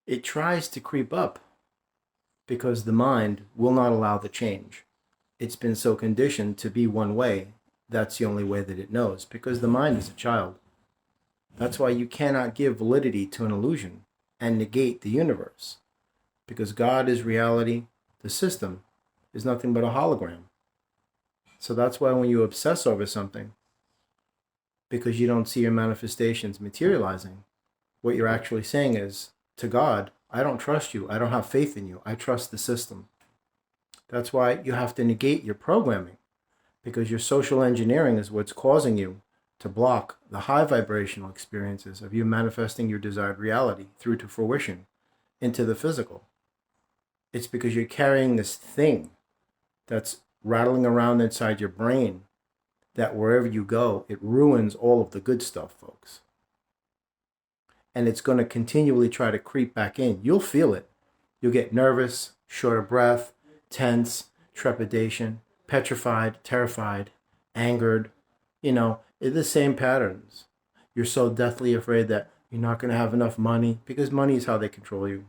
It tries to creep up because the mind will not allow the change. It's been so conditioned to be one way. That's the only way that it knows, because the mind is a child. That's why you cannot give validity to an illusion and negate the universe, because God is reality. The system is nothing but a hologram. So that's why when you obsess over something, because you don't see your manifestations materializing, what you're actually saying is, to God, I don't trust you. I don't have faith in you. I trust the system. That's why you have to negate your programming, because your social engineering is what's causing you to block the high vibrational experiences of you manifesting your desired reality through to fruition into the physical. It's because you're carrying this thing that's rattling around inside your brain that wherever you go, it ruins all of the good stuff, folks. And it's going to continually try to creep back in. You'll feel it. You'll get nervous, short of breath, tense, trepidation, petrified, terrified, angered. It's the same patterns. You're so deathly afraid that you're not going to have enough money, because money is how they control you.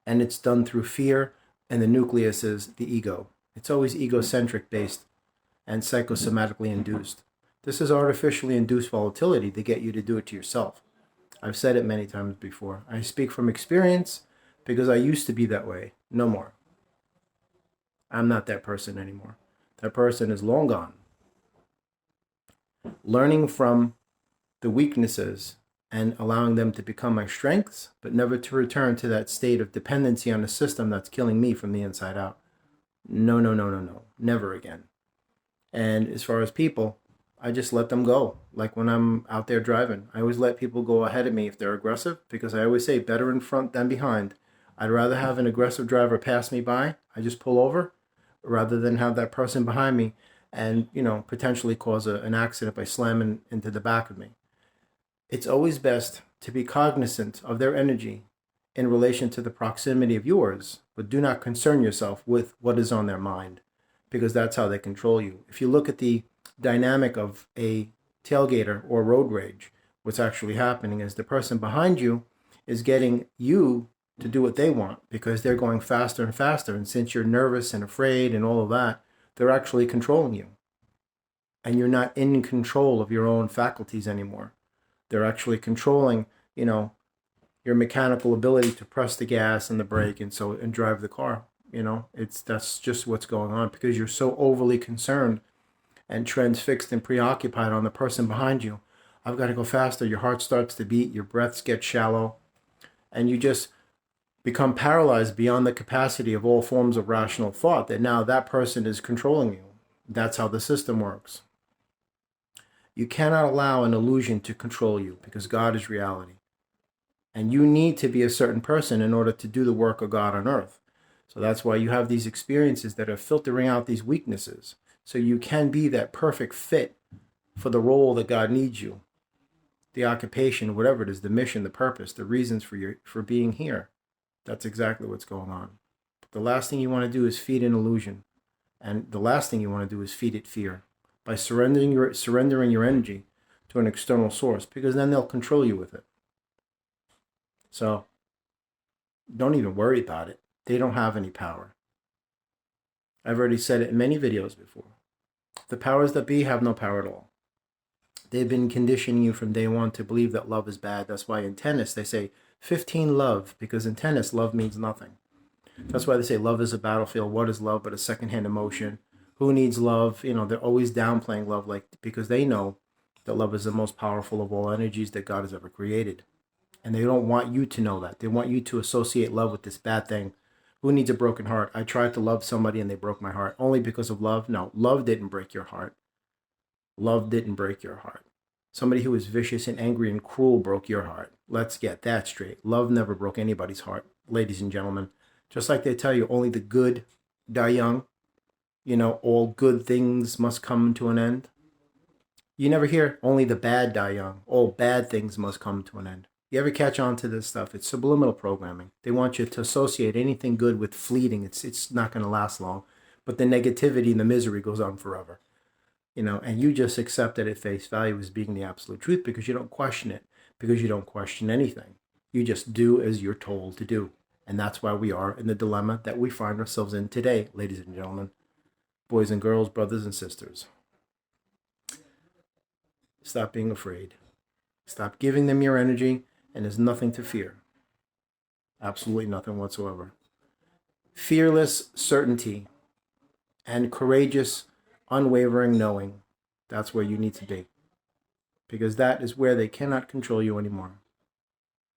And it's done through fear, and the nucleus is the ego. It's always egocentric based and psychosomatically induced. This is artificially induced volatility to get you to do it to yourself. I've said it many times before. I speak from experience because I used to be that way. No more. I'm not that person anymore. That person is long gone. Learning from the weaknesses and allowing them to become my strengths, but never to return to that state of dependency on a system that's killing me from the inside out. No, no, no, no, no. Never again. And as far as people, I just let them go. Like when I'm out there driving, I always let people go ahead of me if they're aggressive, because I always say better in front than behind. I'd rather have an aggressive driver pass me by. I just pull over rather than have that person behind me and, potentially cause an accident by slamming into the back of me. It's always best to be cognizant of their energy in relation to the proximity of yours, but do not concern yourself with what is on their mind, because that's how they control you. If you look at the dynamic of a tailgater or road rage, what's actually happening is the person behind you is getting you to do what they want, because they're going faster and faster. And since you're nervous and afraid and all of that, they're actually controlling you. And you're not in control of your own faculties anymore. They're actually controlling, your mechanical ability to press the gas and the brake and drive the car. That's just what's going on, because you're so overly concerned and transfixed and preoccupied on the person behind you. I've got to go faster. Your heart starts to beat, your breaths get shallow, and you just become paralyzed beyond the capacity of all forms of rational thought, that now that person is controlling you. That's how the system works. You cannot allow an illusion to control you, because God is reality. And you need to be a certain person in order to do the work of God on earth. So that's why you have these experiences that are filtering out these weaknesses, so you can be that perfect fit for the role that God needs you, the occupation, whatever it is, the mission, the purpose, the reasons for being here. That's exactly what's going on. But the last thing you want to do is feed an illusion, and the last thing you want to do is feed it fear by surrendering your energy to an external source, because then they'll control you with it. So don't even worry about it. They don't have any power. I've already said it in many videos before. The powers that be have no power at all. They've been conditioning you from day one to believe that love is bad. That's why in tennis they say 15 love, because in tennis love means nothing. That's why they say love is a battlefield. What is love but a secondhand emotion? Who needs love? They're always downplaying love, because they know that love is the most powerful of all energies that God has ever created. And they don't want you to know that. They want you to associate love with this bad thing. Who needs a broken heart? I tried to love somebody and they broke my heart. Only because of love? No, love didn't break your heart. Love didn't break your heart. Somebody who was vicious and angry and cruel broke your heart. Let's get that straight. Love never broke anybody's heart, ladies and gentlemen. Just like they tell you, only the good die young. All good things must come to an end. You never hear only the bad die young. All bad things must come to an end. You ever catch on to this stuff? It's subliminal programming. They want you to associate anything good with fleeting. It's not going to last long. But the negativity and the misery goes on forever. And you just accept it at face value as being the absolute truth, because you don't question it, because you don't question anything. You just do as you're told to do. And that's why we are in the dilemma that we find ourselves in today, ladies and gentlemen, boys and girls, brothers and sisters. Stop being afraid. Stop giving them your energy, and there's nothing to fear. Absolutely nothing whatsoever. Fearless certainty and courageous, unwavering knowing. That's where you need to be. Because that is where they cannot control you anymore.